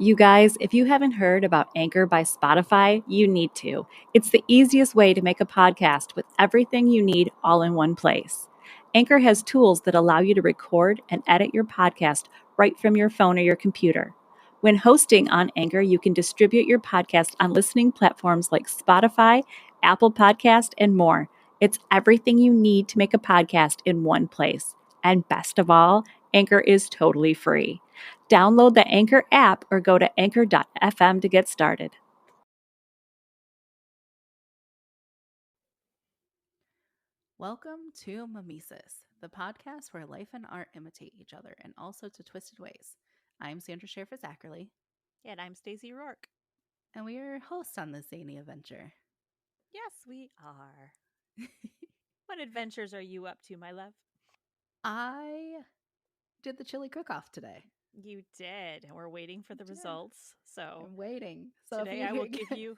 You guys, if you haven't heard about Anchor by Spotify, you need to. It's the easiest way to make a podcast with everything you need all in one place. Anchor has tools that allow you to record and edit your podcast right from your phone or your computer. When hosting on Anchor, you can distribute your podcast on listening platforms like Spotify, Apple Podcast, and more. It's everything you need to make a podcast in one place. And best of all, Anchor is totally free. Download the Anchor app or go to anchor.fm to get started. Welcome to Mimesis, the podcast where life and art imitate each other and also to twisted ways. I'm Sandra Schaefer Zachary. And I'm Stacey Rourke. And we are your hosts on this zany adventure. Yes, we are. What adventures are you up to, my love? I did the chili cook-off today. You did, and we're waiting for the results. So I'm waiting. So today I will give you,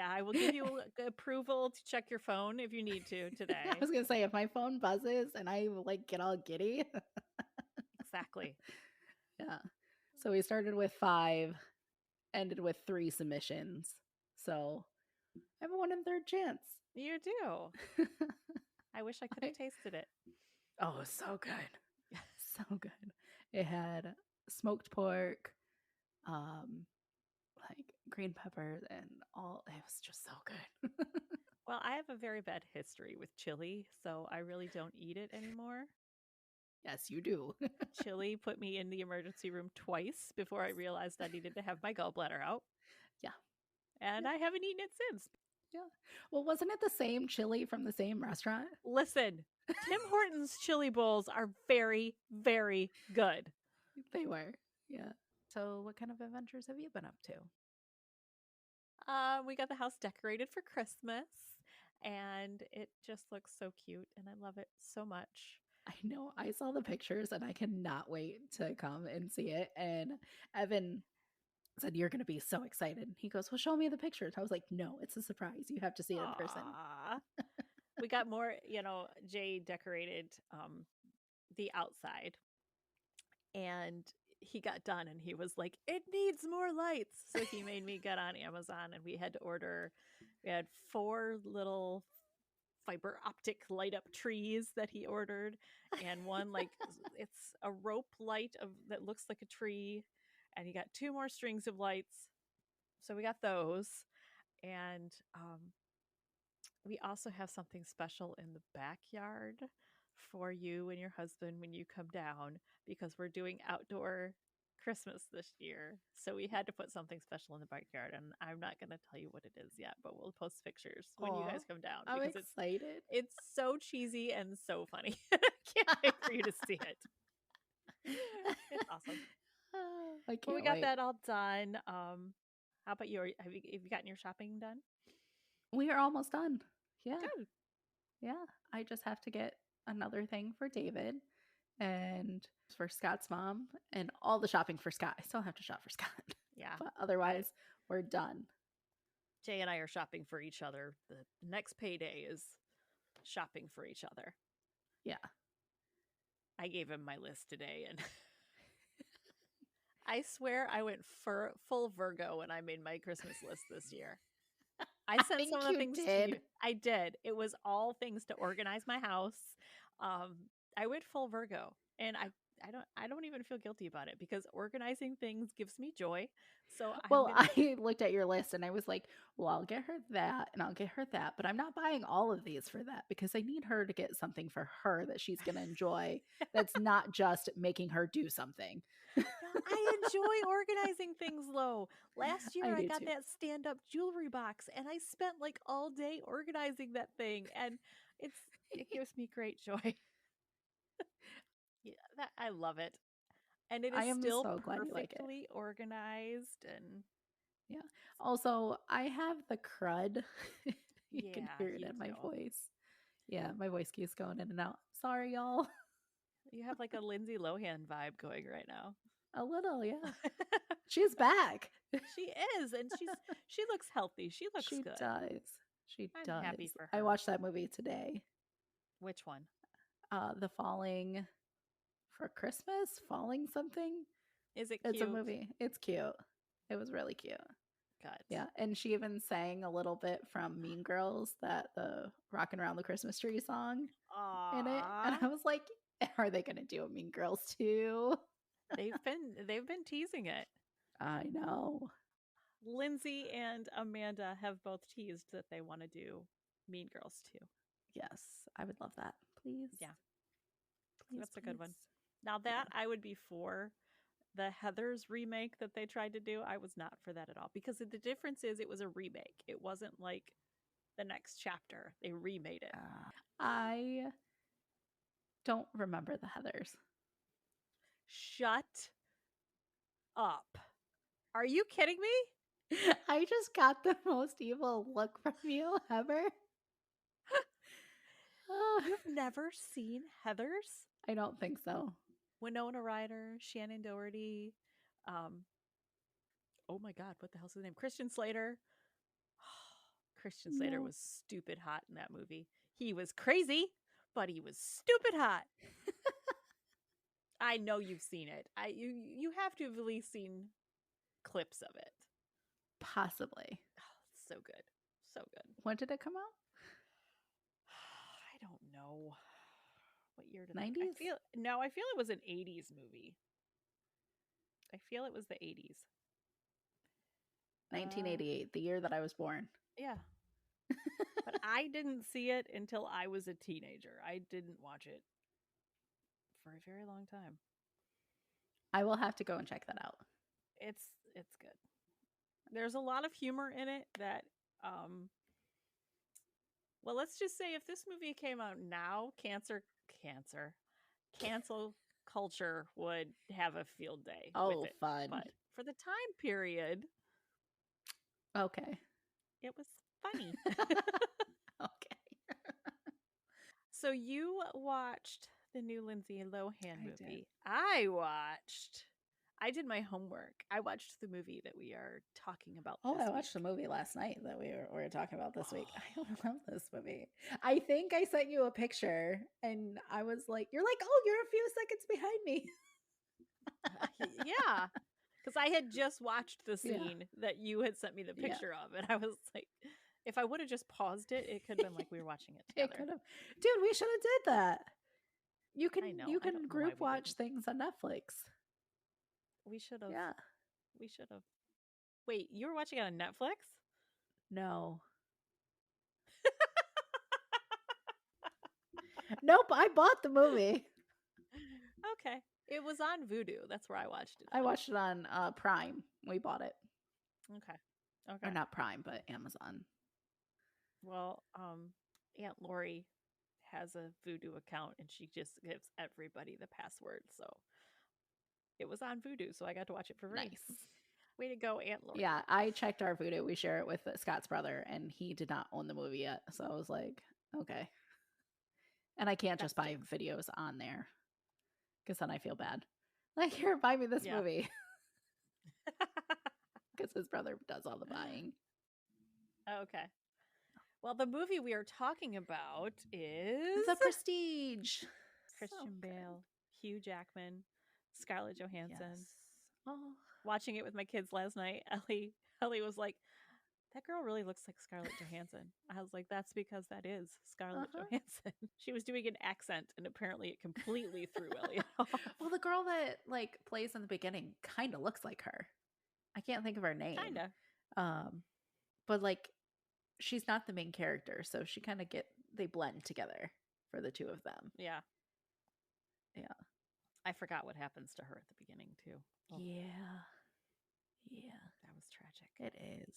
I will give you approval to check your phone if you need to today. I was gonna say if my phone buzzes and I get all giddy. Exactly. Yeah. So we started with 5, ended with 3 submissions. So I have a 1 1/3 chance. You do. I wish I could have tasted it. Oh, so good. So good. It had smoked pork, green peppers and all. It was just so good. Well, I have a very bad history with chili, so I really don't eat it anymore. Yes, you do. Chili put me in the emergency room twice before I realized I needed to have my gallbladder out. Yeah. And I haven't eaten it since. Yeah. Well, wasn't it the same chili from the same restaurant? Listen, Tim Hortons chili bowls are very, very good. They were. Yeah. So, what kind of adventures have you been up to? We got the house decorated for Christmas, and it just looks so cute, and I love it so much. I know. I saw the pictures and I cannot wait to come and see it. And Evan said, "You're going to be so excited." He goes, "Well, show me the pictures." I was like, "No, it's a surprise. You have to see it in person." We got more, Jay decorated the outside, and he got done and he was like, "It needs more lights." So he made me get on Amazon, and we had 4 little fiber optic light up trees that he ordered, and one it's a rope light that looks like a tree, and he got 2 more strings of lights. So we got those, and we also have something special in the backyard for you and your husband when you come down, because we're doing outdoor Christmas this year. So we had to put something special in the backyard, and I'm not going to tell you what it is yet, but we'll post pictures when you guys come down, I'm because excited. it's so cheesy and so funny. I can't wait for you to see it. It's awesome. I can't Well, we got wait. that all done. How about you? Have you gotten your shopping done? We are almost done. Yeah. Good. Yeah. I just have to get another thing for David and for Scott's mom and all the shopping for Scott. I still have to shop for Scott. Yeah. But otherwise, we're done. Jay and I are shopping for each other. The next payday is shopping for each other. Yeah. I gave him my list today, and I swear I went full Virgo when I made my Christmas list this year. I sent some of the things to you. I did. It was all things to organize my house. I went full Virgo, and I don't even feel guilty about it, because organizing things gives me joy. So I looked at your list and I was like, well, I'll get her that and I'll get her that, but I'm not buying all of these for that, because I need her to get something for her that she's going to enjoy. That's not just making her do something. No, I enjoy organizing things, though. Last year I got that stand-up jewelry box, and I spent like all day organizing that thing, and it gives me great joy. Yeah, I love it. And it is still so glad you like it. perfectly organized, and yeah. Also, I have the crud. You can hear it in my do. voice. Yeah, my voice keeps going in and out. Sorry, y'all. You have like a Lindsay Lohan vibe going right now. A little, yeah. She's back. She is, and she looks healthy. She looks good. She I'm does. happy for her. I watched that movie today. Which one? The Falling for Christmas? Falling something? Is it cute? It's a movie. It's cute. It was really cute. Good. Yeah, and she even sang a little bit from Mean Girls, the "Rockin' Around the Christmas Tree" song in it, and I Aww. was like, "Are they gonna do a Mean Girls too?" They've been teasing it. I know. Lindsay and Amanda have both teased that they want to do Mean Girls too. Yes, I would love that. Please, Yeah, please, that's a good please. one. Now that I would be for the Heathers remake that they tried to do, I was not for that at all because the difference is it was a remake. It wasn't like the next chapter. They remade it. I don't remember the Heathers. Shut up. Are you kidding me? I just got the most evil look from you ever. You've never seen Heathers? I don't think so. Winona Ryder, Shannon Doherty, um, oh my God, what the hell's his name? Christian Slater. Christian Slater No. was stupid hot in that movie. He was crazy, but he was stupid hot. I know you've seen it. You have to have at least seen clips of it. Possibly. Oh, so good. So good. When did it come out? I don't know. What year did 90s? I feel it was an 80s movie. I feel it was the 80s. 1988, the year that I was born. Yeah. But I didn't see it until I was a teenager. I didn't watch it for a very long time. I will have to go and check that out. It's good. There's a lot of humor in it that well, let's just say if this movie came out now, cancel culture would have a field day with Oh, it. fun. But for the time period, Okay. it was funny. Okay. So you watched the new Lindsay Lohan I movie. did. I did my homework. I watched the movie that we are talking about Oh, this I watched week. the movie last night that we were talking about this week. I love this movie. I think I sent you a picture and I was like, you're like, oh, you're a few seconds behind me. Yeah. Because I had just watched the Yeah. scene that you had sent me the Yeah. picture of, and I was like, if I would have just paused it, it could have been like we were watching it It together. could have. Dude, we should have did that. You can I know. you I can don't know why group we watch didn't. things on Netflix. We should have. Yeah. We should have. Wait, you were watching it on Netflix? No. Nope, I bought the movie. Okay. It was on Vudu. That's where I watched it. I watched it on Prime. We bought it. Okay. Or Okay. not Prime, but Amazon. Well, Aunt Lori has a Vudu account and she just gives everybody the password. So it was on Vudu, so I got to watch it for free. Nice. Way to go, Aunt Lori. Yeah, I checked our Vudu. We share it with Scott's brother, and he did not own the movie yet. So I was like, okay. And I can't just buy videos on there because then I feel bad. Like, here, buy me this movie. Because his brother does all the buying. Okay. Well, the movie we are talking about is The Prestige. Christian Bale, Hugh Jackman, Scarlett Johansson. Yes. Oh. Watching it with my kids last night, Ellie was like, that girl really looks like Scarlett Johansson. I was like, that's because that is Scarlett Johansson. She was doing an accent, and apparently it completely threw Ellie off. Well, the girl that like plays in the beginning kind of looks like her. I can't think of her name. Kinda. But like, she's not the main character, so she kind of they blend together for the two of them. Yeah. Yeah. I forgot what happens to her at the beginning too. Oh. Yeah. Yeah. That was tragic. It is.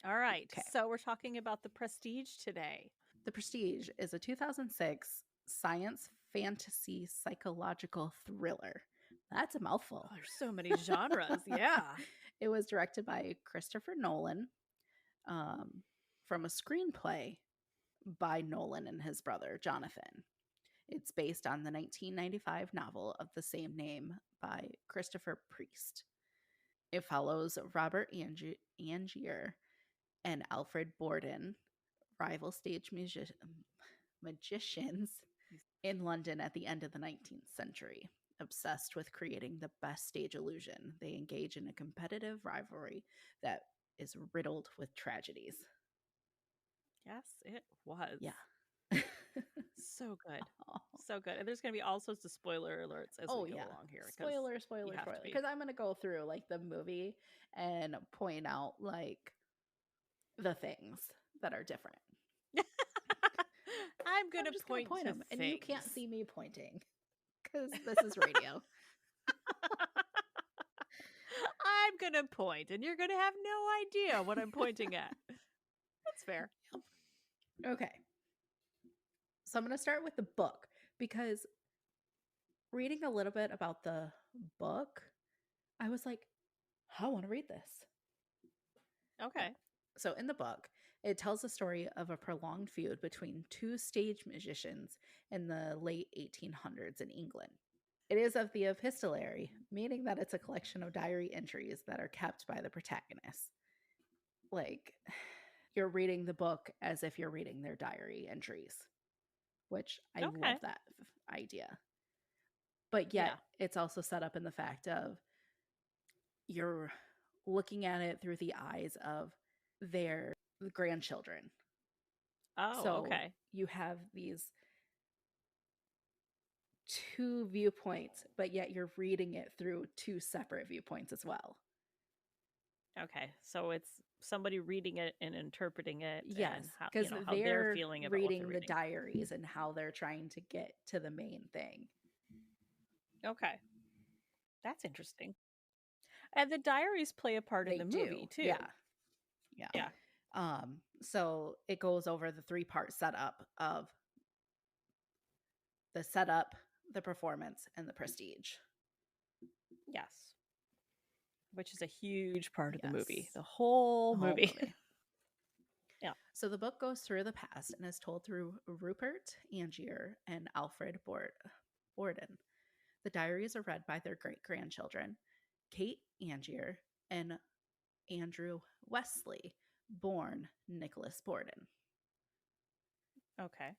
All right. Okay. So we're talking about The Prestige today. The Prestige is a 2006 science fantasy psychological thriller. That's a mouthful. Oh, there's so many genres. Yeah. It was directed by Christopher Nolan from a screenplay by Nolan and his brother, Jonathan. It's based on the 1995 novel of the same name by Christopher Priest. It follows Robert Angier and Alfred Borden, rival stage magicians in London at the end of the 19th century. obsessed with creating the best stage illusion. They engage in a competitive rivalry that is riddled with tragedies. Yes, it was. Yeah. So good. So good. And there's going to be all sorts of spoiler alerts as we go along here. Spoiler. have to be. Because I'm going to go through like the movie and point out like the things that are different. I'm going to just going to point to them. things. And you can't see me pointing because this is radio. I'm going to point and you're going to have no idea what I'm pointing at. That's fair. Okay. So I'm going to start with the book because reading a little bit about the book, I was like, I want to read this. Okay. So in the book, it tells the story of a prolonged feud between two stage musicians in the late 1800s in England. It is of the epistolary, meaning that it's a collection of diary entries that are kept by the protagonists. Like, you're reading the book as if you're reading their diary entries, which I love that idea. But yet, it's also set up in the fact of you're looking at it through the eyes of their grandchildren. Oh, so okay. You have these two viewpoints, but yet you're reading it through two separate viewpoints as well. Okay, so it's somebody reading it and interpreting it. Yes, because how they're feeling about reading what the diaries and how they're trying to get to the main thing. Okay, that's interesting. And the diaries play a part in the movie too. Yeah. So it goes over the 3-part setup of the setup, the performance, and the prestige. Yes. Which is a huge part of the movie. The whole movie. Yeah. So the book goes through the past and is told through Rupert Angier and Alfred Borden. The diaries are read by their great-grandchildren, Kate Angier and Andrew Wesley, born Nicholas Borden. Okay.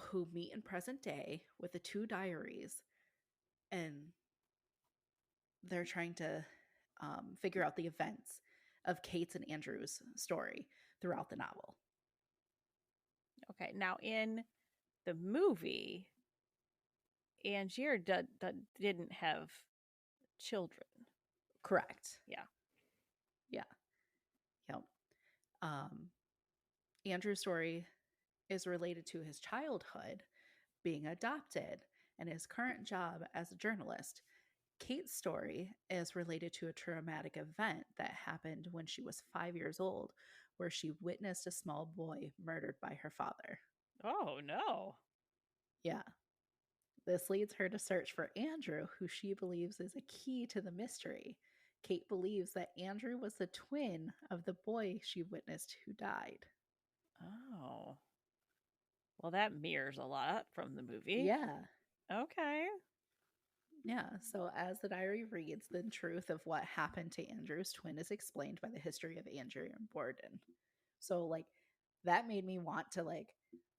Who meet in present day with the two diaries, and they're trying to figure out the events of Kate's and Andrew's story throughout the novel. Okay. Now, in the movie, Angier didn't have children. Correct. Yeah. Yep. Andrew's story is related to his childhood, being adopted, and his current job as a journalist. Kate's story is related to a traumatic event that happened when she was 5 years old, where she witnessed a small boy murdered by her father. Oh, no. Yeah. This leads her to search for Andrew, who she believes is a key to the mystery. Kate believes that Andrew was the twin of the boy she witnessed who died. Oh. Well, that mirrors a lot from the movie. Yeah. Okay. Yeah, so as the diary reads, the truth of what happened to Andrew's twin is explained by the history of Andrew and Borden. So, like, that made me want to, like,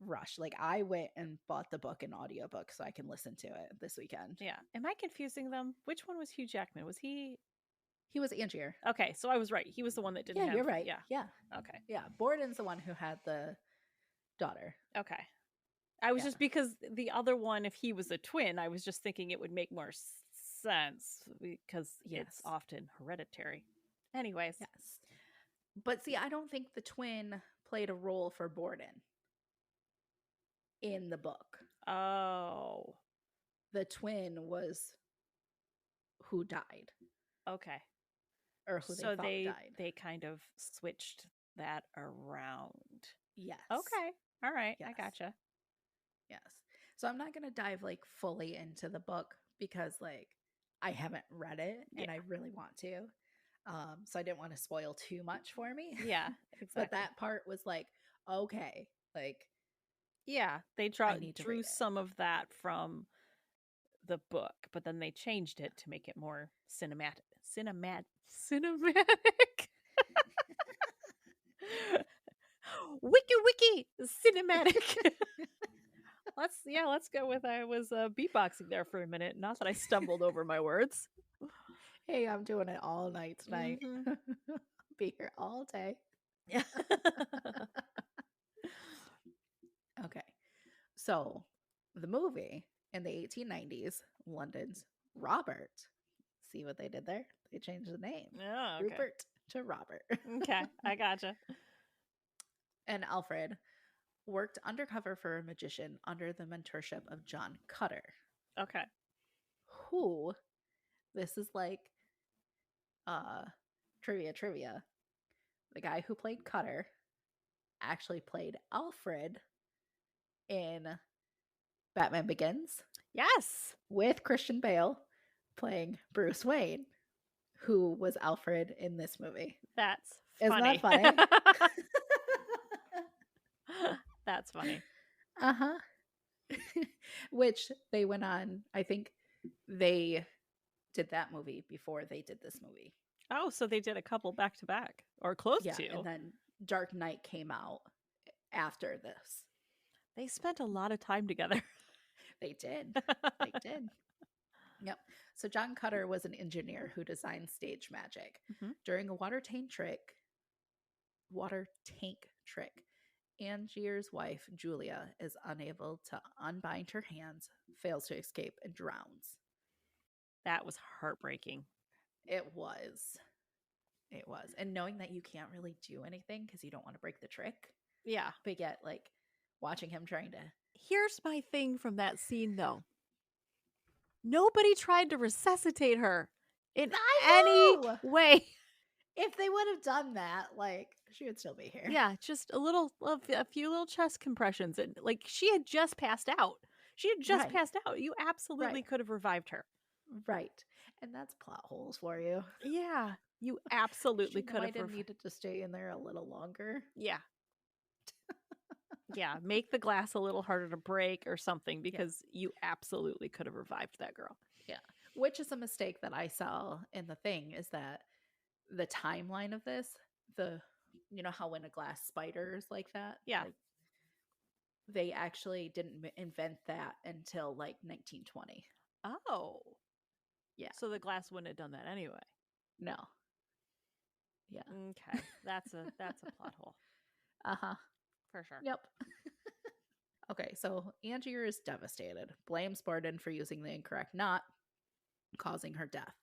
rush. Like, I went and bought the book in audiobook so I can listen to it this weekend. Yeah. Am I confusing them? Which one was Hugh Jackman? Was he... He was Angier. Okay, so I was right. He was the one that didn't have... Yeah, you're right. Yeah. Okay. Yeah, Borden's the one who had the daughter. Okay. I was just, because the other one, if he was a twin, I was just thinking it would make more sense because it's often hereditary. Anyways. Yes. But see, I don't think the twin played a role for Borden in the book. Oh. The twin was who died. Okay. Or who they thought died. They kind of switched that around. Yes. Okay. All right. Yes. I gotcha. Yes. So I'm not going to dive like fully into the book because like I haven't read it and I really want to. So I didn't want to spoil too much for me. Yeah, exactly. But that part was like, okay, like yeah, they drew some of that from the book, but then they changed it to make it more cinematic. Wiki cinematic. let's go with I was beatboxing there for a minute. Not that I stumbled over my words. Hey, I'm doing it all night tonight. Mhm. Be here all day. Yeah. Okay. So, the movie in the 1890s, London's Robert. See what they did there? They changed the name. Oh, okay. Rupert to Robert. Okay, I gotcha. And Alfred worked undercover for a magician under the mentorship of John Cutter, Okay. who, this is like uh trivia. The guy who played Cutter actually played Alfred in Batman Begins Yes. with Christian Bale playing Bruce Wayne, who was Alfred in this movie. That's Isn't funny. that funny? That's funny. Uh-huh. Which they went on, I think they did that movie before they did this movie. Oh, so they did a couple back to back or close Yeah, to. and then Dark Knight came out after this. They spent a lot of time together. They did. They did. Yep. So John Cutter was an engineer who designed stage magic. Mhm. During a water tank trick, Angier's wife, Julia, is unable to unbind her hands, fails to escape, and drowns. That was heartbreaking. It was. It was. And knowing that you can't really do anything because you don't want to break the trick, Yeah. but yet, like, watching him trying to. Here's my thing from that scene, though. Nobody tried to resuscitate her in any know! way. If they would have done that, like, she would still be here. Yeah, just a few little chest compressions, and like she had just passed out. She had just Right. passed out. You absolutely Right. could have revived her. Right. And that's plot holes for you. Yeah, you absolutely She could might have. have needed to stay in there a little longer. Yeah. Yeah, make the glass a little harder to break or something because you absolutely could have revived that girl. Yeah. Which is a mistake that I saw in the thing is that the timeline of this, you know how when a glass spiders like that? Yeah. Like, they actually didn't invent that until like 1920. Oh. Yeah. So the glass wouldn't have done that anyway. No. Yeah. Okay. That's a plot hole. Uh-huh. For sure. Yep. Okay, so Angier is devastated, blames Borden for using the incorrect knot, causing her death.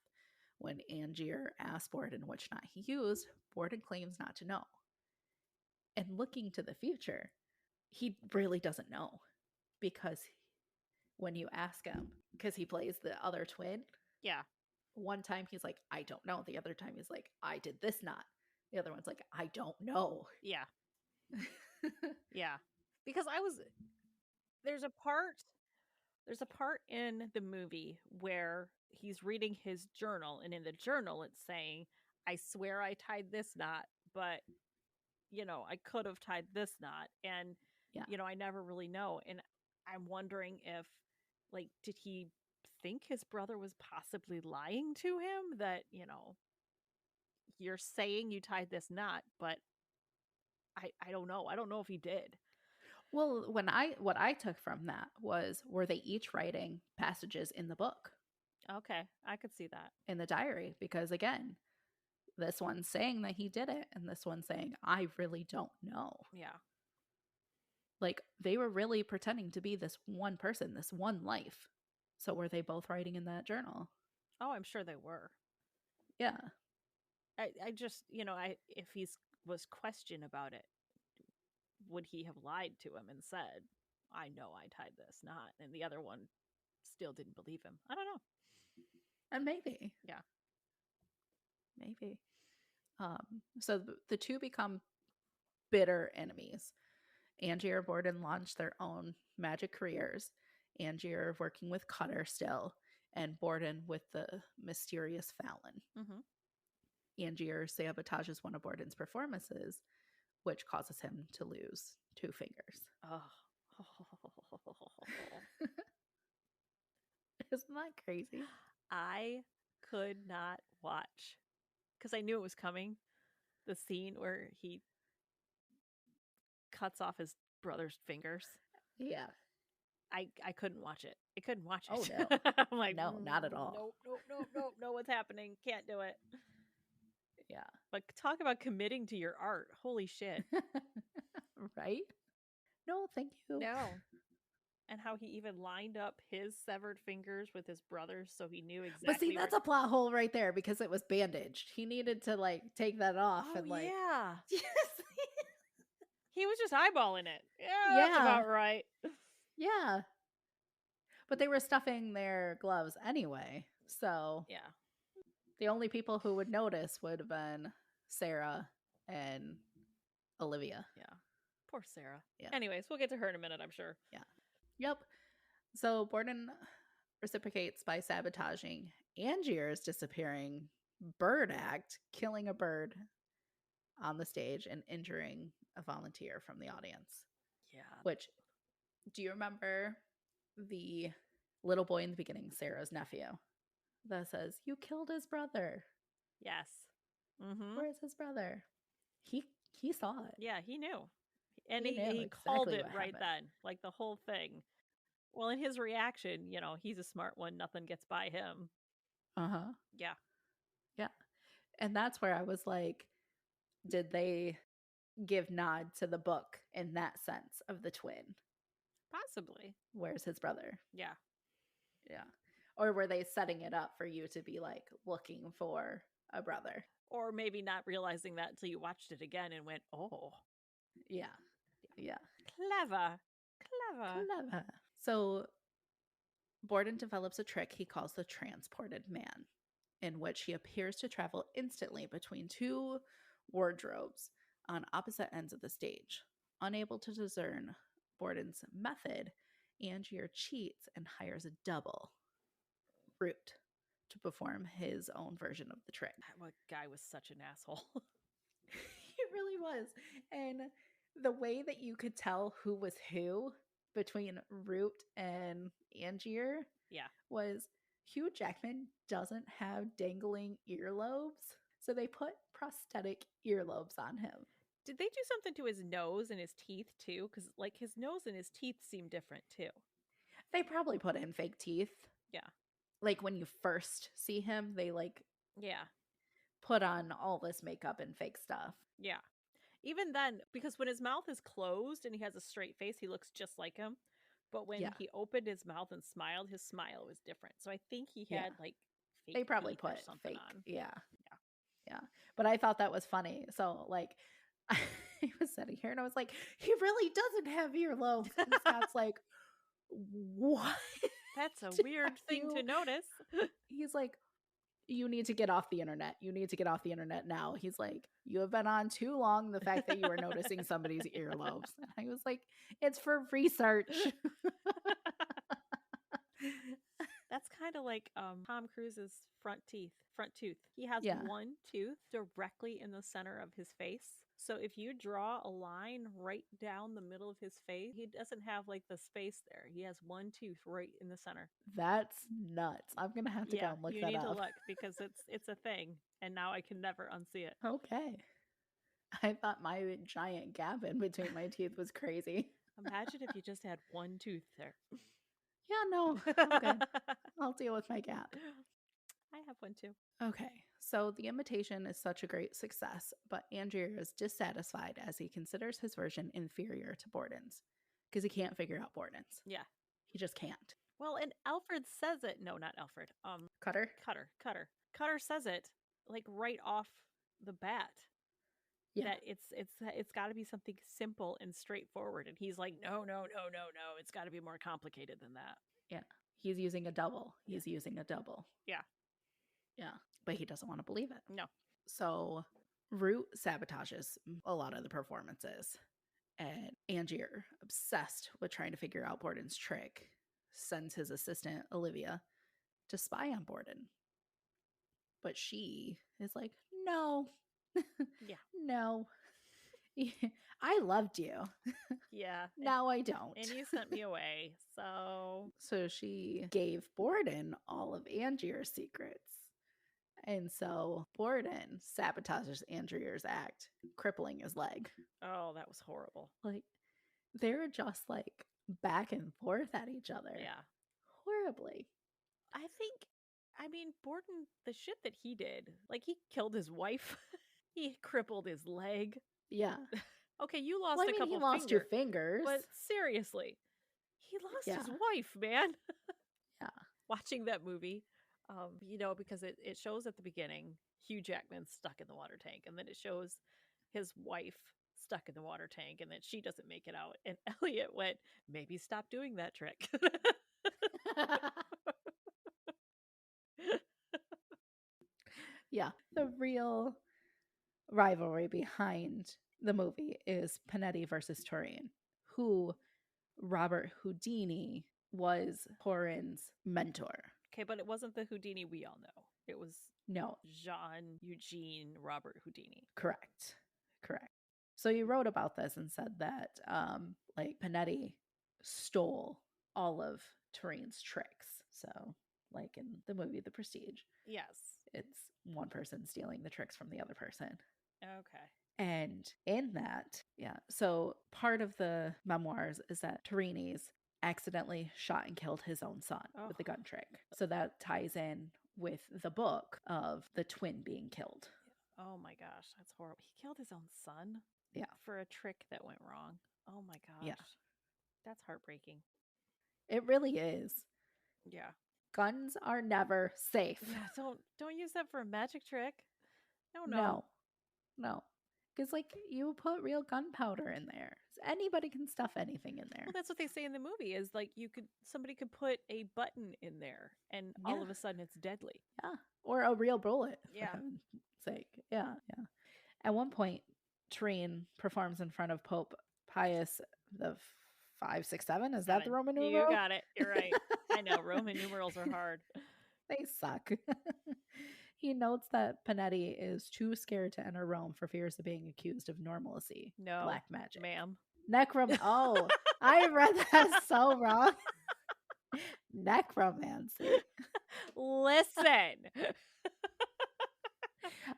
When Angier asks Borden which knot he used, Borden claims not to know. And looking to the future, he really doesn't know because when you ask him, because he plays the other twin, Yeah. one time he's like, I don't know. The other time he's like, I did this knot. The other one's like, I don't know. Yeah. Yeah. Because there's a part in the movie where he's reading his journal, and in the journal it's saying, I swear I tied this knot, but I could have tied this knot, and Yeah. I never really know. And I'm wondering if, like, did he think his brother was possibly lying to him, that you're saying you tied this knot, but I don't know. I don't know if he did. Well, what I took from that was, were they each writing passages in the book, Okay, I could see that. in the diary? Because again, this one's saying that he did it, and this one's saying, I really don't know. Yeah. Like, they were really pretending to be this one person, this one life. So were they both writing in that journal? Oh, I'm sure they were. Yeah. I just, if he's was questioned about it, would he have lied to him and said, I know I tied this knot, and the other one still didn't believe him? I don't know. And maybe. Yeah. Maybe. So the two become bitter enemies. Angier and Borden launched their own magic careers. Angier working with Cutter still, and Borden with the mysterious Fallon. Mm-hmm. Angier sabotages one of Borden's performances, which causes him to lose 2 fingers. Oh. Isn't that crazy? I could not watch because I knew it was coming. The scene where he cuts off his brother's fingers. Yeah. I couldn't watch it. I couldn't watch Oh, it. no. I'm like, No, not at all. Nope, nope, nope, nope, no, what's happening? Can't do it. Yeah. But talk about committing to your art. Holy shit. Right? No, thank you. No. And how he even lined up his severed fingers with his brother's so he knew exactly. But see, that's a plot hole right there because it was bandaged. He needed to like take that off Oh, and like yeah. Yes. He was just eyeballing it. Yeah, Yeah. that's about right. Yeah. But they were stuffing their gloves anyway. So Yeah. the only people who would notice would have been Sarah and Olivia. Yeah. Poor Sarah. Yeah. Anyways, we'll get to her in a minute, I'm sure. Yeah. Yep. So Borden reciprocates by sabotaging Angier's disappearing bird act, killing a bird on the stage and injuring a volunteer from the audience. Yeah. Which, do you remember the little boy in the beginning, Sarah's nephew, that says, "You killed his brother. Yes. Mm-hmm. Where is his brother?" He saw it. Yeah, he knew. And He he, knew called exactly it what right happened. then. Like the whole thing. Well, in his reaction, he's a smart one. Nothing gets by him. Uh-huh. Yeah. Yeah. And that's where I was like, did they give nod to the book in that sense of the twin? Possibly. Where's his brother? Yeah. Yeah. Or were they setting it up for you to be like looking for a brother? Or maybe not realizing that until you watched it again and went, oh. Yeah. Yeah. Clever. Clever. Clever. So Borden develops a trick he calls the transported man, in which he appears to travel instantly between two wardrobes on opposite ends of the stage. Unable to discern Borden's method, Angier cheats and hires a double, Root, to perform his own version of the trick. That guy was such an asshole. He really was. And the way that you could tell who was who between Root and Angier Yeah. was Hugh Jackman doesn't have dangling earlobes. So they put prosthetic earlobes on him. Did they do something to his nose and his teeth too? Because like his nose and his teeth seem different too. They probably put in fake teeth. Yeah. Like when you first see him, they like Yeah. put on all this makeup and fake stuff. Yeah. Even then, because when his mouth is closed and he has a straight face, he looks just like him. But when Yeah. he opened his mouth and smiled, his smile was different. So I think he had like fake They probably teeth or put something fake. on. Yeah. Yeah. Yeah. But I thought that was funny. So like I was sitting here and I was like, he really doesn't have earlobes. And Scott's like, what? That's a weird thing to notice. He's like, you need to get off the internet. You need to get off the internet now. He's like, you have been on too long. The fact that you are noticing somebody's earlobes. And I was like, it's for research. That's kind of like Tom Cruise's front tooth. He has Yeah. one tooth directly in the center of his face. So if you draw a line right down the middle of his face, he doesn't have like the space there. He has one tooth right in the center. That's nuts. I'm gonna have to go and look that up. You need to look because it's a thing, and now I can never unsee it. Okay. I thought my giant gap in between my teeth was crazy. Imagine if you just had one tooth there. Yeah, no, I'm good. I'll deal with my gap. I have one too. Okay, so the imitation is such a great success, but Angier is dissatisfied as he considers his version inferior to Borden's because he can't figure out Borden's. Yeah. He just can't. Well, and Alfred says it. No, not Alfred. Cutter? Cutter says it like right off the bat. Yeah. That it's got to be something simple and straightforward, and he's like, no, it's got to be more complicated than that. Yeah, he's using a double. He's using a double. Yeah, but he doesn't want to believe it. No. So Root sabotages a lot of the performances, and Angier, obsessed with trying to figure out Borden's trick, sends his assistant Olivia to spy on Borden. But she is like, no. Yeah. No. I loved you. Yeah. Now I don't. And you sent me away. So she gave Borden all of Angier's secrets. And so Borden sabotages Angier's act, crippling his leg. Oh, that was horrible. Like, they're just like back and forth at each other. Yeah. Horribly. I mean, Borden, the shit that he did, like he killed his wife, he crippled his leg. Yeah. Okay, you Well, lost I a mean, he couple lost two fingers, fingers. but seriously, he lost Yeah. his wife, man. Yeah. Watching that movie, because it shows at the beginning Hugh Jackman stuck in the water tank, and then it shows his wife stuck in the water tank, and then she doesn't make it out. And Elliot went, maybe stop doing that trick. Yeah. The real rivalry behind the movie is Panetti versus Turin, who Robert Houdini was Turin's mentor. Okay, but it wasn't the Houdini we all know. It was No, Jean Eugene Robert Houdini. correct. Correct. So you wrote about this and said that like Panetti stole all of Turin's tricks. So like in the movie The Prestige, Yes. it's one person stealing the tricks from the other person. Okay. And in that, yeah, so part of the memoirs is that Torini's accidentally shot and killed his own son with the gun trick. So that ties in with the book of the twin being killed. Oh my gosh, that's horrible. He killed his own son? Yeah. For a trick that went wrong. Oh my gosh. Yeah. That's heartbreaking. It really is. Yeah. Guns are never safe. Yeah, don't use that for a magic trick. No. No. Because like you put real gunpowder in there. Anybody can stuff anything in there. Well, that's what they say in the movie is like somebody could put a button in there and all of a sudden it's deadly. Yeah. Or a real bullet. Yeah. For heaven's sake. Yeah. Yeah. At one point, Turin performs in front of Pope Pius the 567. Is that the Roman numeral? You got it. You're right. I know Roman numerals are hard. They suck. He notes that Panetti is too scared to enter Rome for fears of being accused of normalcy. No, black magic. Ma'am. Oh, I read that so wrong. Necromancy. Listen.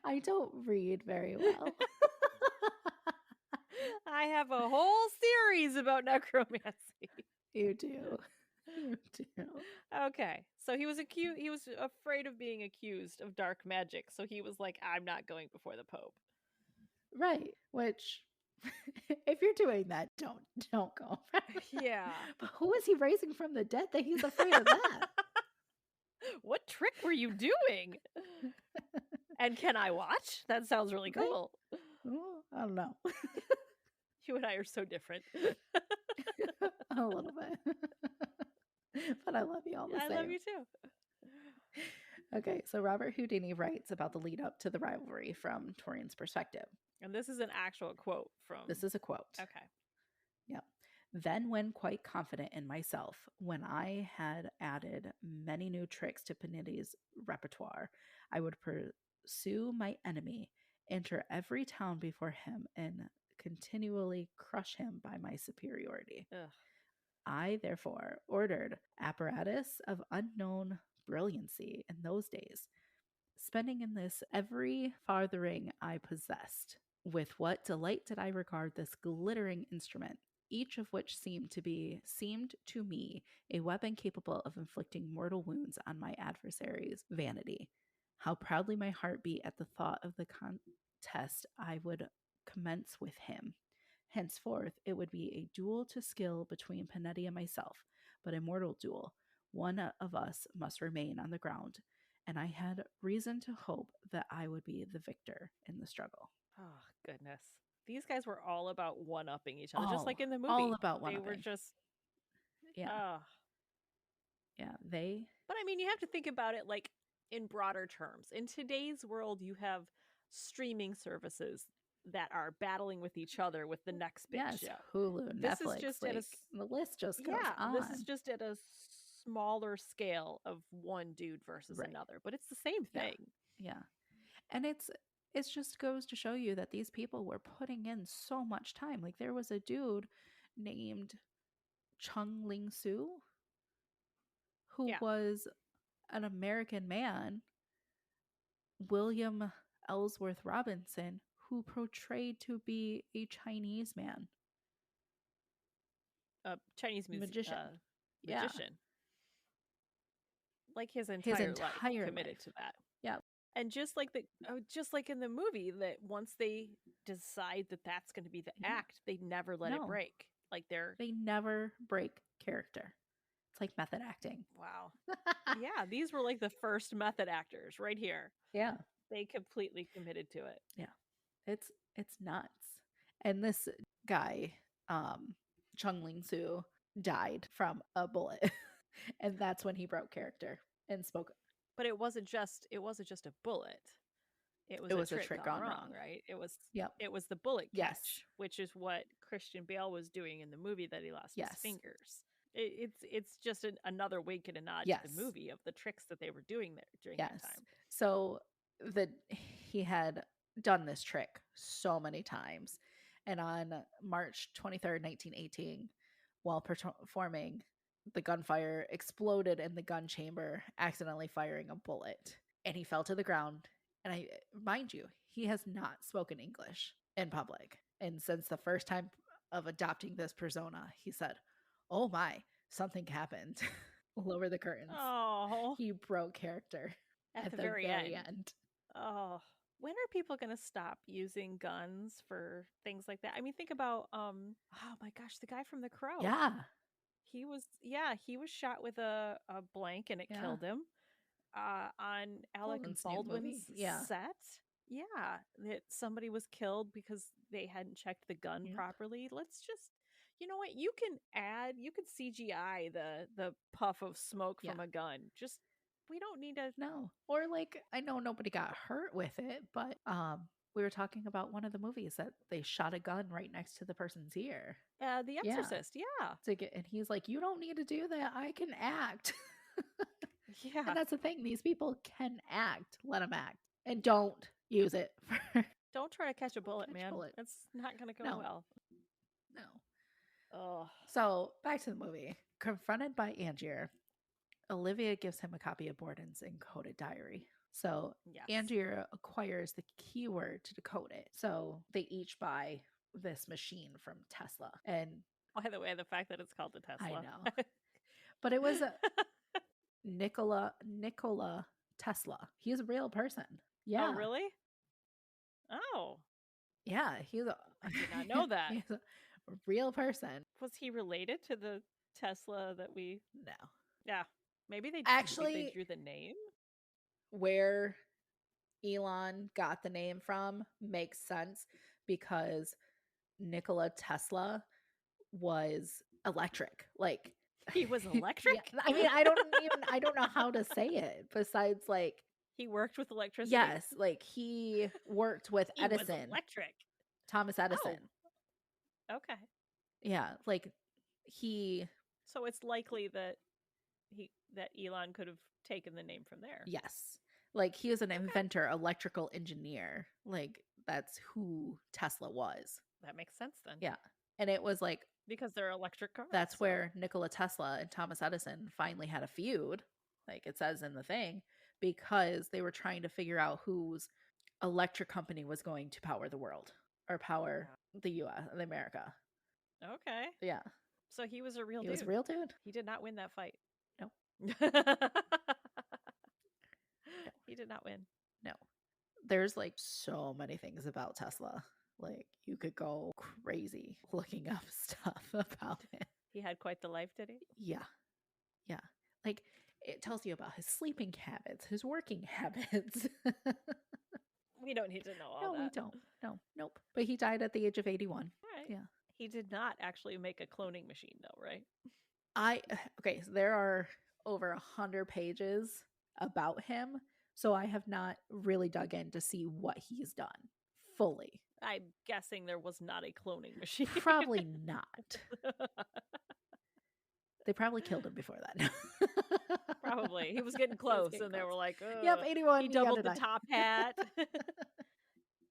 I don't read very well. I have a whole series about necromancy. You do. You do. Okay. So he was afraid of being accused of dark magic. So he was like, I'm not going before the Pope. Right. Which if you're doing that, don't go. Yeah. But who is he raising from the dead that he's afraid of that? What trick were you doing? And can I watch? That sounds really cool. Right? Well, I don't know. You and I are so different. A little bit. But I love you all the same. I love you too. Okay, so Robert Houdini writes about the lead up to the rivalry from Turin's perspective. And this is an actual quote from... This is a quote. Okay. Yep. Then, when quite confident in myself, when I had added many new tricks to Panetti's repertoire, I would pursue my enemy, enter every town before him, and continually crush him by my superiority. Ugh. I, therefore, ordered apparatus of unknown brilliancy in those days, spending in this every farthing I possessed. With what delight did I regard this glittering instrument, each of which seemed to me a weapon capable of inflicting mortal wounds on my adversary's vanity. How proudly my heart beat at the thought of the contest I would commence with him. Henceforth, it would be a duel to skill between Panetti and myself, but a mortal duel. One of us must remain on the ground, and I had reason to hope that I would be the victor in the struggle. Oh, goodness. These guys were all about one-upping each other, just like in the movie. All about one-upping. They were just... Yeah. Yeah, they... But I mean, you have to think about it like in broader terms. In today's world, you have streaming services that are battling with each other with the next big show. Hulu, this Netflix, is just like, the list just goes on. This is just at a smaller scale of one dude versus another, but it's the same thing. Yeah. And it just goes to show you that these people were putting in so much time. Like there was a dude named Chung Ling Soo who was an American man, William Ellsworth Robinson, who portrayed to be a Chinese man. a Chinese Magician. Yeah. magician. Like his His entire life entire committed life. to that. Yeah. And just like in the movie, that once they decide that that's going to be the Yeah. act, they never let it No. break. Like They never break character. It's like method acting. wow. Yeah, these were like the first method actors right here. Yeah. They completely committed to it. Yeah. It's nuts. And this guy, Chung Ling Soo, died from a bullet. And that's when he broke character and spoke. But it wasn't just a bullet. It was It a was a trick trick gone gone wrong, wrong. right? Yep. It was the bullet Yes. catch, which is what Christian Bale was doing in the movie that he lost his Yes. fingers. It's just another wink and a nod Yes. to the movie of the tricks that they were doing there during Yes. that time. So he had done this trick so many times. And on March 23rd, 1918, while performing, the gunfire exploded in the gun chamber, accidentally firing a bullet. And he fell to the ground. And I mind you, he has not spoken English in public. And since the first time of adopting this persona, he said, "Oh my, something happened." Lower the curtains. Oh, He broke character at the the very very end. end. Oh, when are people going to stop using guns for things like that? I mean, think about oh my gosh, the guy from The Crow. Yeah. He was shot with a blank and it Yeah. killed him. On Alec Baldwin's new Baldwin's movie. Yeah. set. Yeah, that somebody was killed because they hadn't checked the gun Yep. properly. Let's just, you know what? You can CGI the puff of smoke Yeah. from a gun. Just we don't need to. No. Or like, I know nobody got hurt with it, but we were talking about one of the movies that they shot a gun right next to the person's ear. The Yeah. Exorcist, yeah. To get, and he's like, "You don't need to do that. I can act." Yeah. And that's the thing. These people can act. Let them act. And don't use it for. Don't try to catch a bullet, catch a man. bullet. It's not going to go No. well. No. Oh. So back to the movie. Confronted by Angier, Olivia gives him a copy of Borden's encoded diary. So Yes. Angier acquires the keyword to decode it. So they each buy this machine from Tesla. And By the way, the fact that it's called the Tesla. I know. But it was Nikola Tesla. He's a real person. Yeah. Oh, really? Oh. Yeah, he's a I did not know that. he's a real person. Was he related to the Tesla that we No. Yeah. Maybe they Actually, they drew the name? Where Elon got the name from makes sense because Nikola Tesla was electric. Like He was yeah, electric? I mean, I don't know how to say it besides like He worked with electricity? yes, like he worked with He was Edison, electric. Thomas Edison. Oh. Okay. Yeah, like he So it's likely that Elon could have taken the name from there. yes. Like he was an inventor, electrical engineer. Like that's who Tesla was. That makes sense then. Yeah. And it was like Because they're electric cars. that's where Nikola Tesla and Thomas Edison finally had a feud, like it says in the thing, because they were trying to figure out whose electric company was going to power the world or power the US, the America. Okay. Yeah. So he was a real He dude. was a real dude. He did not win that fight. No. He did not win. No. There's like so many things about Tesla. Like you could go crazy looking up stuff about it. He had quite the life, did he? Yeah. Yeah. Like it tells you about his sleeping habits, his working habits. We don't need to know all No, that. we don't. No, nope. But he died at the age of 81. All right. Yeah. He did not actually make a cloning machine, though, right? Okay, so there are over 100 pages about him. So I have not really dug in to see what he's done fully. I'm guessing there was not a cloning machine. Probably not. They probably killed him before that. Probably. He was getting close, and they were like, yep, 81. He doubled the top hat.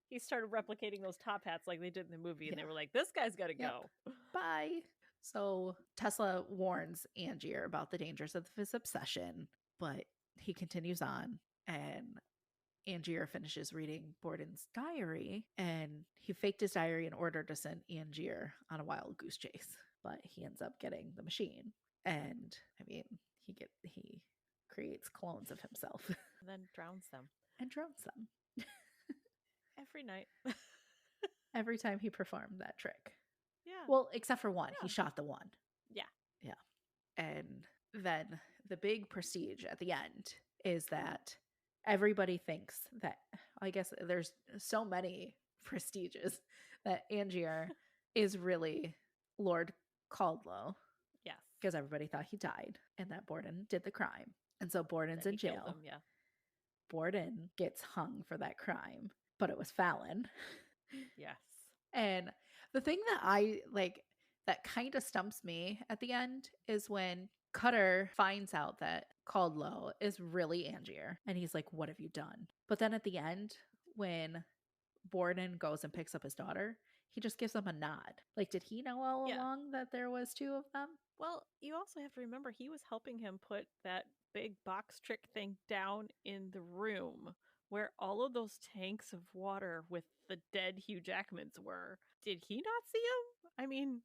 He started replicating those top hats like they did in the movie, and they were like, this guy's got to go. Bye. So Tesla warns Angier about the dangers of his obsession, but he continues on, and Angier finishes reading Borden's diary, and he faked his diary in order to send Angier on a wild goose chase. but he ends up getting the machine. And I mean, he creates clones of himself And then drowns them and drowns them every night. every time he performed that trick. Yeah. Well, except for one. He Yeah. shot the one. Yeah. Yeah. And then the big prestige at the end is that everybody thinks that, I guess there's so many prestiges, that Angier is really Lord Caldlow, Yes. because everybody thought he died and that Borden did the crime. And so Borden's That in he killed jail. him. Yeah. Borden gets hung for that crime, but it was Fallon. Yes. And the thing that I like that kind of stumps me at the end is when Cutter finds out that Caldlow is really Angier, and he's like, "What have you done?" But then at the end, when Borden goes and picks up his daughter, he just gives them a nod. Like, did he know all Yeah. along that there was two of them? Well, you also have to remember he was helping him put that big box trick thing down in the room where all of those tanks of water with the dead Hugh Jackmans were. Did he not see him? I mean,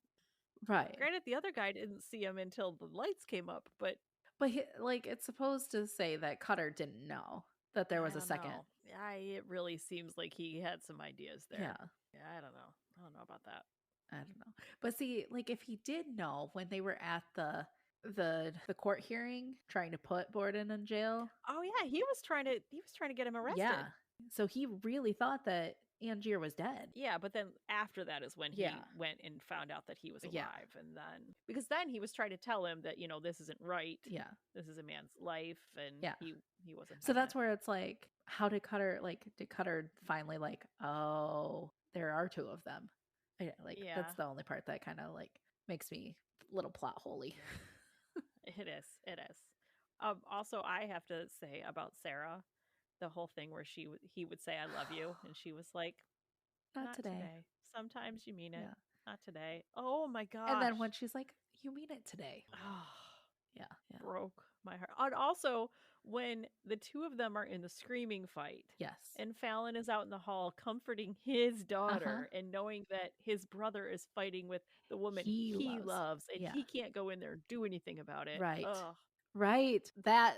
Right. granted, the other guy didn't see him until the lights came up, but But like, it's supposed to say that Cutter didn't know that there I was a don't second. know. It really seems like he had some ideas there. Yeah. Yeah, I don't know. I don't know about that. I don't know. But see, like, if he did know when they were at the court hearing trying to put Borden in jail. Oh yeah, he was trying to get him arrested. Yeah. So he really thought that Angier was dead. Yeah, but then after that is when he Yeah. went and found out that he was alive. Yeah. And then, because then he was trying to tell him that, this isn't right. Yeah. This is a man's life. And Yeah. he wasn't. So having that's it. where it's like, how did Cutter, did Cutter finally, oh, there are two of them? Yeah. That's the only part that kind of, makes me a little plot holy. It is. It is. Also, I have to say about Sarah, the whole thing where he would say, "I love you," and she was like, Not today. Sometimes you mean it. Yeah. Not today. Oh my gosh. And then when she's like, you mean it today. Yeah. Broke my heart. And also when the two of them are in the screaming fight. Yes. And Fallon is out in the hall comforting his daughter and knowing that his brother is fighting with the woman he loves and he can't go in there and do anything about it. Right. Ugh. Right. That,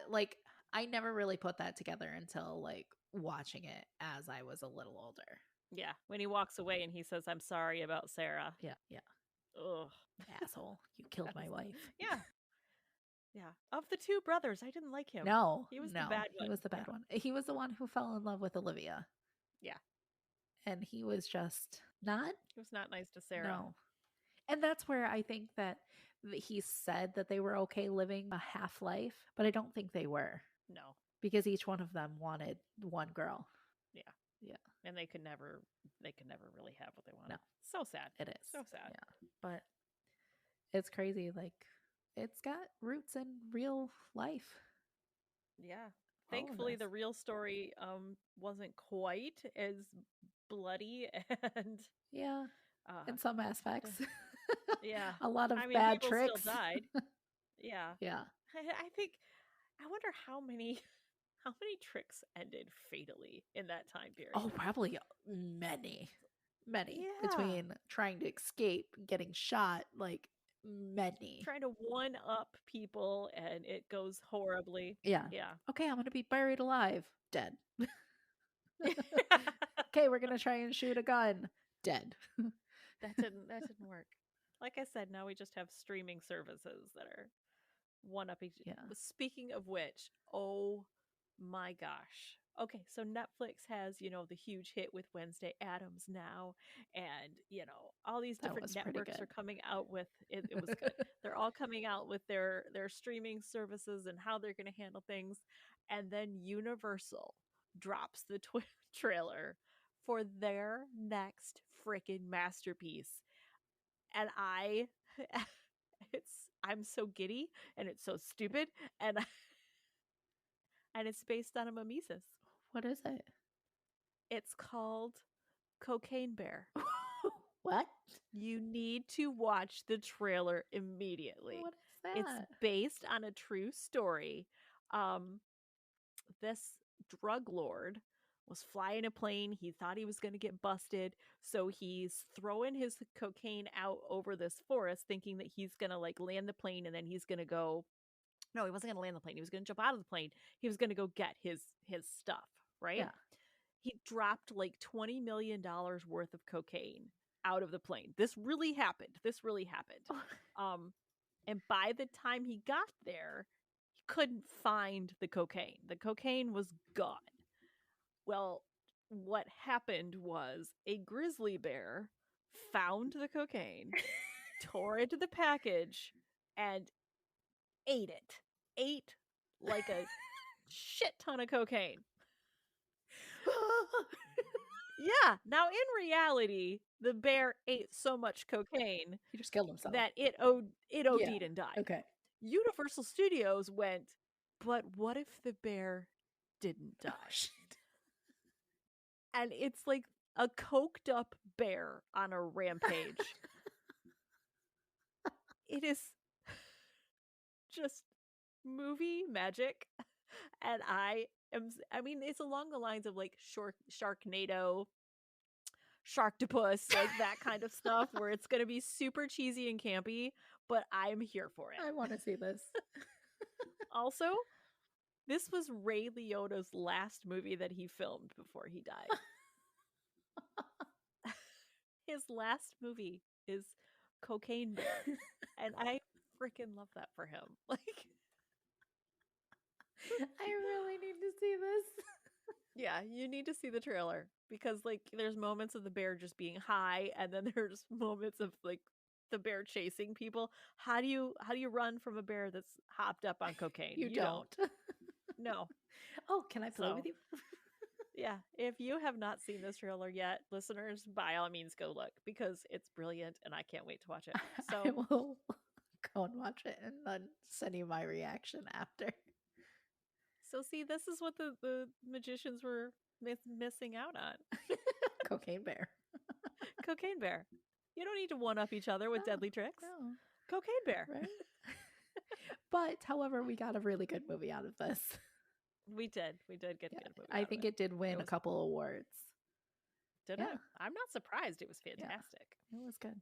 I never really put that together until watching it as I was a little older. Yeah. When he walks away and he says, "I'm sorry about Sarah." Yeah. Yeah. Ugh. Asshole. You killed my wife. Yeah. Yeah. Of the two brothers, I didn't like him. No. He was the bad one. He was the bad one. He was the one who fell in love with Olivia. Yeah. And he was just not. He was not nice to Sarah. No. And that's where I think that he said that they were okay living a half life, but I don't think they were. No. Because each one of them wanted one girl. Yeah. Yeah. And they could never really have what they wanted. No. So sad. It is. So sad. Yeah. But it's crazy. It's got roots in real life. Yeah. Thankfully the real story wasn't quite as bloody and yeah. In some aspects. Yeah. A lot of bad people tricks. Still died. Yeah. Yeah. I wonder how many tricks ended fatally in that time period. Oh, probably many. Yeah. Between trying to escape, getting shot, many. Trying to one up people and it goes horribly. Yeah. Yeah. Okay, I'm going to be buried alive. Dead. Okay, we're going to try and shoot a gun. Dead. That didn't work. Like I said, now we just have streaming services that are one up each. Yeah. Speaking of which, oh my gosh. Okay, so Netflix has, the huge hit with Wednesday Addams now. And, all these different networks are coming out with it. It was good. They're all coming out with their streaming services and how they're going to handle things. And then Universal drops the trailer for their next freaking masterpiece. And I'm so giddy and it's so stupid and it's based on a mimesis. What is it? It's called Cocaine Bear. What? You need to watch the trailer immediately. What is that? It's based on a true story. This drug lord was flying a plane. He thought he was going to get busted. So he's throwing his cocaine out over this forest, thinking that he's going to like land the plane and then he's going to go. No, he wasn't going to land the plane. He was going to jump out of the plane. He was going to go get his stuff, right? Yeah. He dropped like $20 million worth of cocaine out of the plane. This really happened. And by the time he got there, he couldn't find the cocaine. The cocaine was gone. Well, what happened was a grizzly bear found the cocaine, tore into the package, and ate it. Ate like a shit ton of cocaine. Yeah. Now, in reality, the bear ate so much cocaine He just killed himself. that it OD'd and died. Okay. Universal Studios went, but what if the bear didn't die? Oh, shit. And it's like a coked up bear on a rampage. It is just movie magic. And I mean, it's along the lines of like Sharknado, Sharktopus, like that kind of stuff where it's going to be super cheesy and campy, but I'm here for it. I want to see this. Also, this was Ray Liotta's last movie that he filmed before he died. His last movie is Cocaine Bear, and I freaking love that for him. Like, I really need to see this. yeah, you need to see the trailer because like there's moments of the bear just being high, and then there's moments of like the bear chasing people. How do you run from a bear that's hopped up on cocaine? You don't. No. Oh, can I play So, with you? yeah, if you have not seen this trailer yet, listeners, by all means go look because it's brilliant and I can't wait to watch it. So I will go and watch it and then send you my reaction after. So see, this is what the magicians were missing out on. Cocaine Bear. Cocaine Bear. You don't need to one up each other with No, deadly tricks. No. Cocaine Bear. Right? But, however, we got a really good movie out of this. We did get a good movie. I think it did win a was- couple awards. Did Yeah. it? I'm not surprised. It was fantastic. It was good.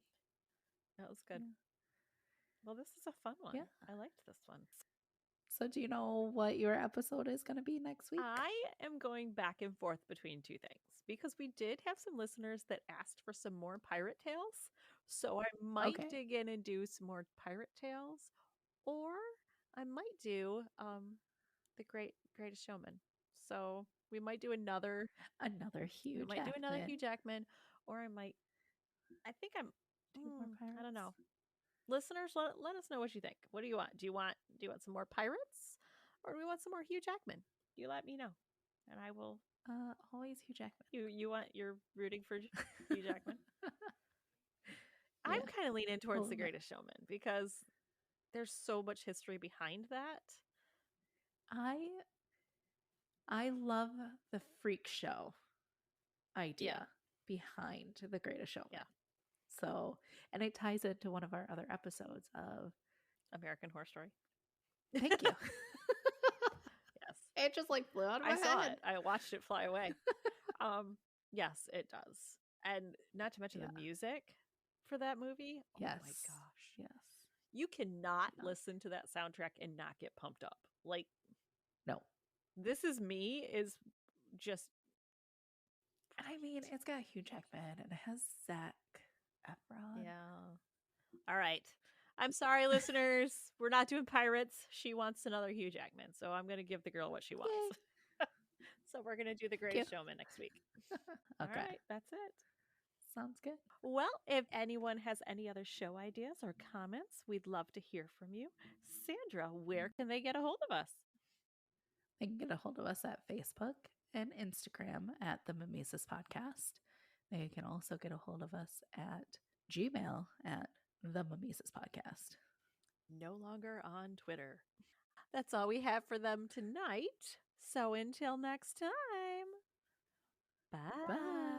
That was good. Yeah. Well, this is a fun one. Yeah. I liked this one. So, do you know what your episode is going to be next week? I am going back and forth between two things because we did have some listeners that asked for some more pirate tales. So I might Okay. dig in and do some more pirate tales, or I might do the Greatest Showman. So we might do another Hugh we might do another Jackman. Hugh Jackman, or I think I'm Two more I don't know. pirates? Listeners, let us know what you think. What do you want? Do you want some more pirates, or do we want some more Hugh Jackman? You let me know, and I will. Always Hugh Jackman. You're rooting for Hugh Jackman. I'm kind of leaning towards The Greatest Showman because there's so much history behind that. I love the freak show idea behind The Greatest Showman. Yeah. So, and it ties into one of our other episodes of American Horror Story. Thank you. Yes. It just like flew out of my I saw head. it. I watched it fly away. Yes, it does. And not to mention the music for that movie. Oh Yes. my gosh. Yes. You cannot listen to that soundtrack and not get pumped up. Like, No. This Is Me is just. I mean, it's got Hugh Jackman and it has Zac Efron. Yeah. All right. I'm sorry, listeners. We're not doing pirates. She wants another Hugh Jackman. So I'm going to give the girl what she wants. So we're going to do The Greatest Showman next week. Okay. All right. That's it. Sounds good. Well, if anyone has any other show ideas or comments, we'd love to hear from you. Sandra, where can they get a hold of us? They can get a hold of us at Facebook and Instagram at the Mimesis Podcast. They can also get a hold of us at Gmail at the Mimesis Podcast. No longer on Twitter. That's all we have for them tonight. So until next time, bye. Bye.